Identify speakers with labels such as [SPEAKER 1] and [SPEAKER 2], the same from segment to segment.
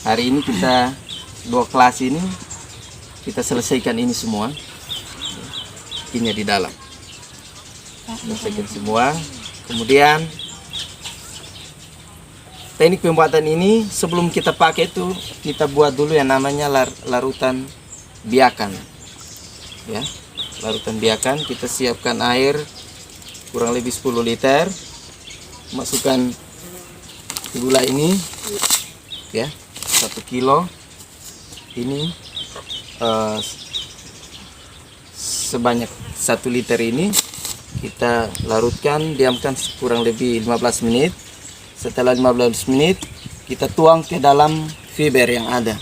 [SPEAKER 1] Hari ini kita 2 kelas ini kita selesaikan ini semua. Ini di dalam. Selesaikan semua. Kemudian teknik pembuatan ini sebelum kita pakai itu kita buat dulu yang namanya larutan biakan. Ya. Larutan biakan, kita siapkan air kurang lebih 10 liter. Masukkan gula ini ya, 1 kilo ini sebanyak 1 liter ini kita larutkan, diamkan kurang lebih 15 menit. Setelah 15 menit kita tuang ke dalam fiber yang ada,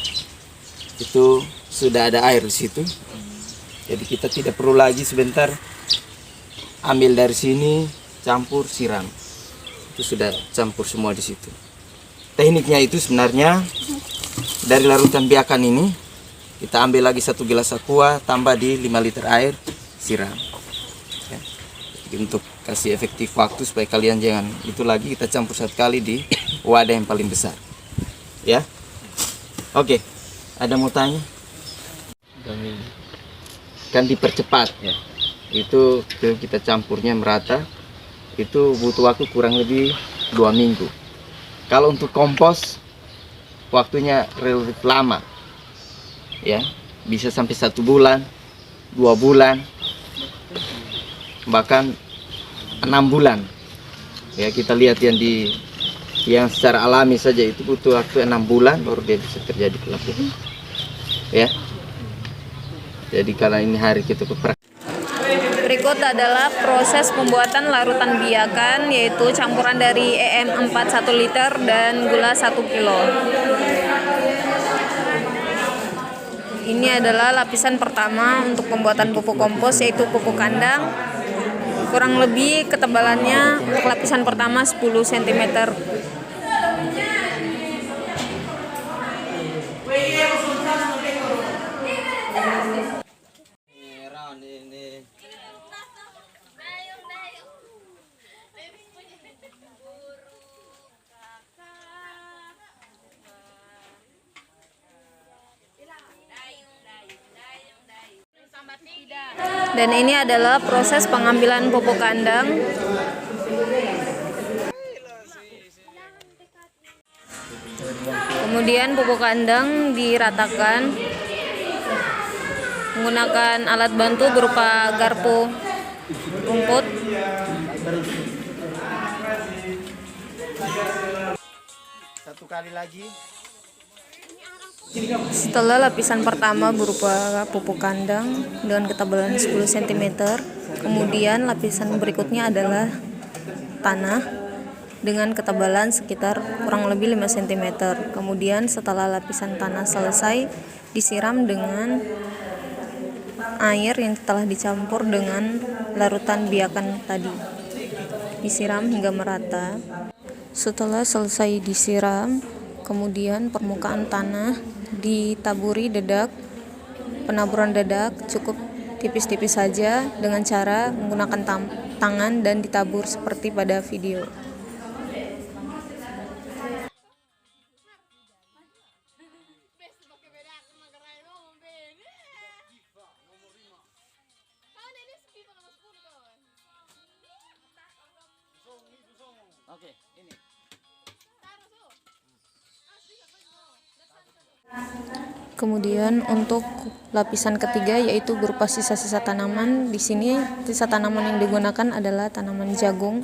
[SPEAKER 1] itu sudah ada air di situ, jadi kita tidak perlu lagi sebentar ambil dari sini campur siram, itu sudah campur semua di situ. Tekniknya itu sebenarnya dari larutan biakan ini kita ambil lagi 1 gelas aqua, tambah di 5 liter air, siram ya. Untuk kasih efektif waktu supaya kalian jangan itu lagi, kita campur 1 kali di wadah yang paling besar ya. Oke, ada mau tanya? Kan dipercepat ya, itu kita campurnya merata, itu butuh waktu kurang lebih 2 minggu. Kalau untuk kompos waktunya relatif lama ya, bisa sampai 1 bulan, 2 bulan, bahkan 6 bulan ya. Kita lihat yang secara alami saja itu butuh waktu 6 bulan baru dia bisa terjadi pelapukan ya. Jadi karena ini hari kita
[SPEAKER 2] Berikut adalah proses pembuatan larutan biakan, yaitu campuran dari EM4 1 liter dan gula 1 kilo. Ini adalah lapisan pertama untuk pembuatan pupuk kompos, yaitu pupuk kandang. Kurang lebih ketebalannya untuk lapisan pertama 10 cm. Dan ini adalah proses pengambilan pupuk kandang. Kemudian pupuk kandang diratakan menggunakan alat bantu berupa garpu rumput.
[SPEAKER 1] Satu kali lagi.
[SPEAKER 2] Setelah lapisan pertama berupa pupuk kandang dengan ketebalan 10 cm, kemudian lapisan berikutnya adalah tanah dengan ketebalan sekitar kurang lebih 5 cm. Kemudian setelah lapisan tanah selesai, disiram dengan air yang telah dicampur dengan larutan biakan tadi. Disiram hingga merata. Setelah selesai disiram, kemudian permukaan tanah ditaburi dedak. Penaburan dedak cukup tipis-tipis saja dengan cara menggunakan tangan dan ditabur seperti pada video.
[SPEAKER 1] Oke, ini.
[SPEAKER 2] Kemudian untuk lapisan ketiga yaitu berupa sisa-sisa tanaman. Di sini sisa tanaman yang digunakan adalah tanaman jagung.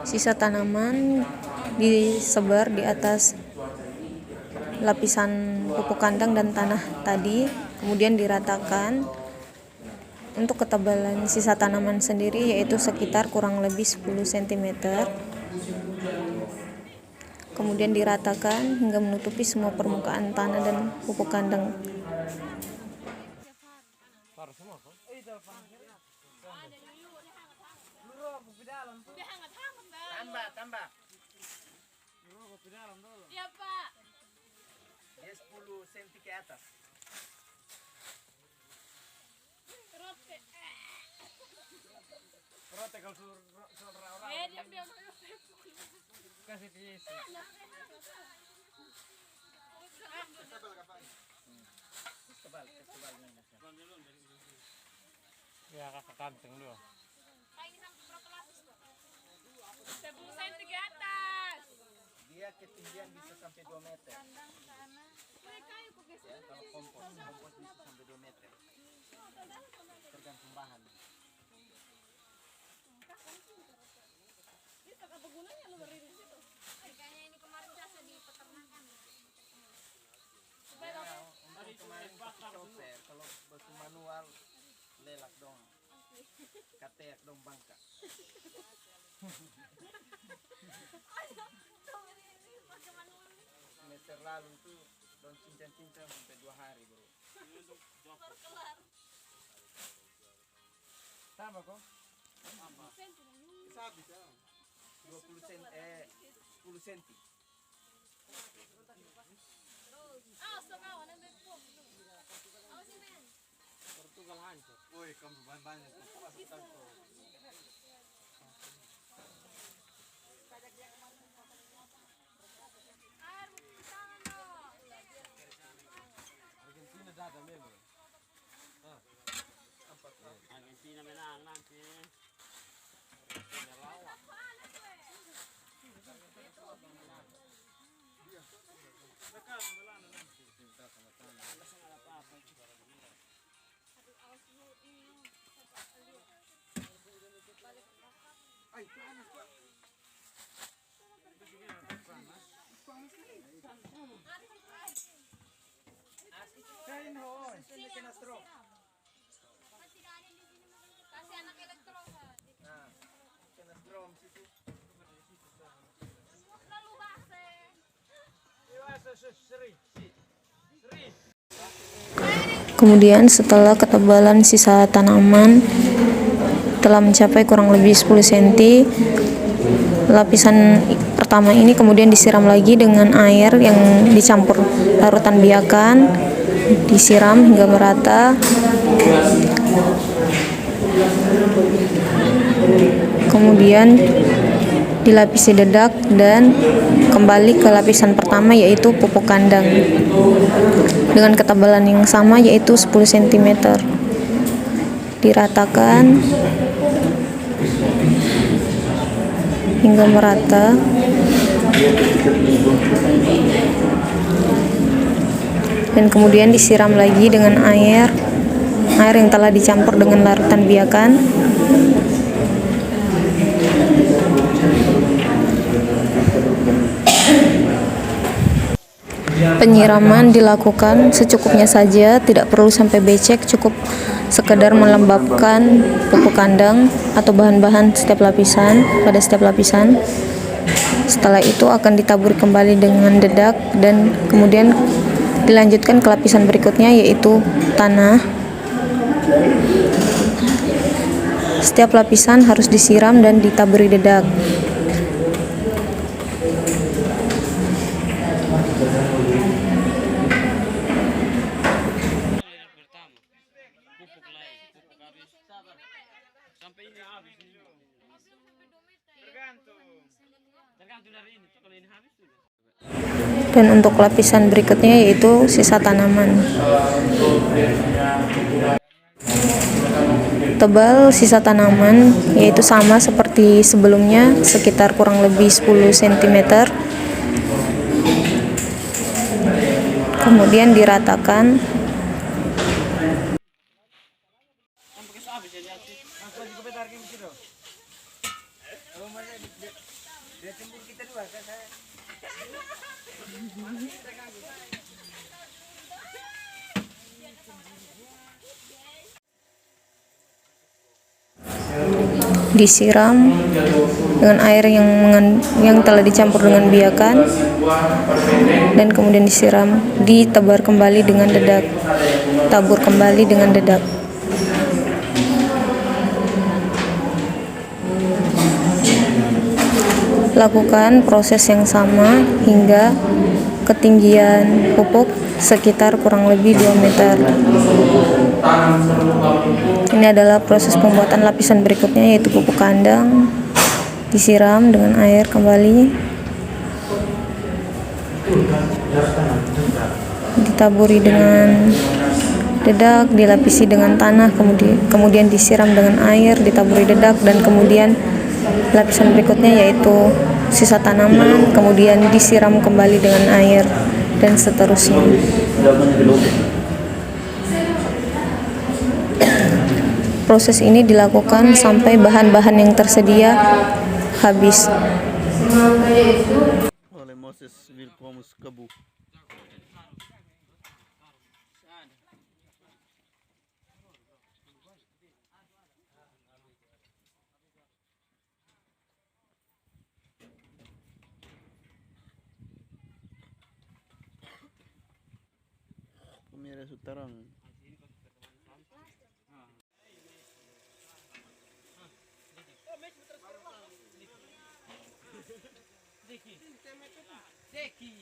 [SPEAKER 2] Sisa tanaman disebar di atas lapisan pupuk kandang dan tanah tadi, kemudian diratakan. Untuk ketebalan sisa tanaman sendiri yaitu sekitar kurang lebih 10 cm. Kemudian diratakan hingga menutupi semua permukaan tanah dan pupuk kandang.
[SPEAKER 1] Tambah.
[SPEAKER 3] Iya, Pak.
[SPEAKER 1] Dia 10 cm ke atas.
[SPEAKER 3] Kasih tisu. Ya kakak kanteng dulu.
[SPEAKER 4] 10 cm ke atas.
[SPEAKER 1] Dia ketinggian bisa sampai 2 meter. Ya, kalau kompos bisa sampai 2 meter. Tergantung bahan.
[SPEAKER 4] Kayaknya ini kemarin jasa di peternakan.
[SPEAKER 1] Untuk kemarin chopper, kalau batu manual lelak dong. Kateak dong bangka. Meter lalu itu dong cincang-cincang sampai 2 hari bro.
[SPEAKER 3] Sama kok?
[SPEAKER 1] 20 cm 10 cm.
[SPEAKER 4] Ah, so kawan nanti pop. Awas sih men.
[SPEAKER 3] Portugal hancur.
[SPEAKER 5] Woi, kamu banyak
[SPEAKER 4] Air tangan dong.
[SPEAKER 3] Argentina dada memang. Argentina menang nanti. Argentina lawan.
[SPEAKER 1] Kain ho, sini kena stroke.
[SPEAKER 4] Kasih anak elektro kan.
[SPEAKER 1] Nah, kena stroke situ.
[SPEAKER 4] Lalu base.
[SPEAKER 2] Kemudian setelah ketebalan sisa tanaman telah mencapai kurang lebih 10 cm, lapisan pertama ini kemudian disiram lagi dengan air yang dicampur larutan biakan, disiram hingga merata. Kemudian dilapisi dedak dan kembali ke lapisan pertama yaitu pupuk kandang dengan ketebalan yang sama yaitu 10 cm. Diratakan hingga merata. Dan kemudian disiram lagi dengan air yang telah dicampur dengan larutan biakan. Penyiraman dilakukan secukupnya saja, tidak perlu sampai becek, cukup sekedar melembabkan pupuk kandang atau bahan-bahan pada setiap lapisan. Setelah itu akan ditaburi kembali dengan dedak dan kemudian dilanjutkan ke lapisan berikutnya yaitu tanah. Setiap lapisan harus disiram dan ditaburi dedak.
[SPEAKER 3] Pertama, pupuk lain, pupuk habis. Sampai ini habis nih. Tergantung dari ini. Kalau ini habis sudah.
[SPEAKER 2] Dan untuk lapisan berikutnya yaitu sisa tanaman. Tebal sisa tanaman yaitu sama seperti sebelumnya, sekitar kurang lebih 10 cm. Kemudian diratakan. Disiram dengan air yang telah dicampur dengan biakan dan kemudian ditebar kembali dengan dedak, tabur kembali dengan dedak. Lakukan proses yang sama hingga ketinggian pupuk sekitar kurang lebih 2 meter. Ini adalah proses pembuatan lapisan berikutnya, yaitu pupuk kandang. Disiram dengan air kembali, ditaburi dengan dedak, dilapisi dengan tanah, kemudian disiram dengan air, ditaburi dedak, dan kemudian lapisan berikutnya yaitu sisa tanaman, kemudian disiram kembali dengan air, dan seterusnya. Proses ini dilakukan sampai bahan-bahan yang tersedia habis.
[SPEAKER 5] Oleh Moses Wilkomus Kebu. Pemirsa Sutarang.
[SPEAKER 3] Deki.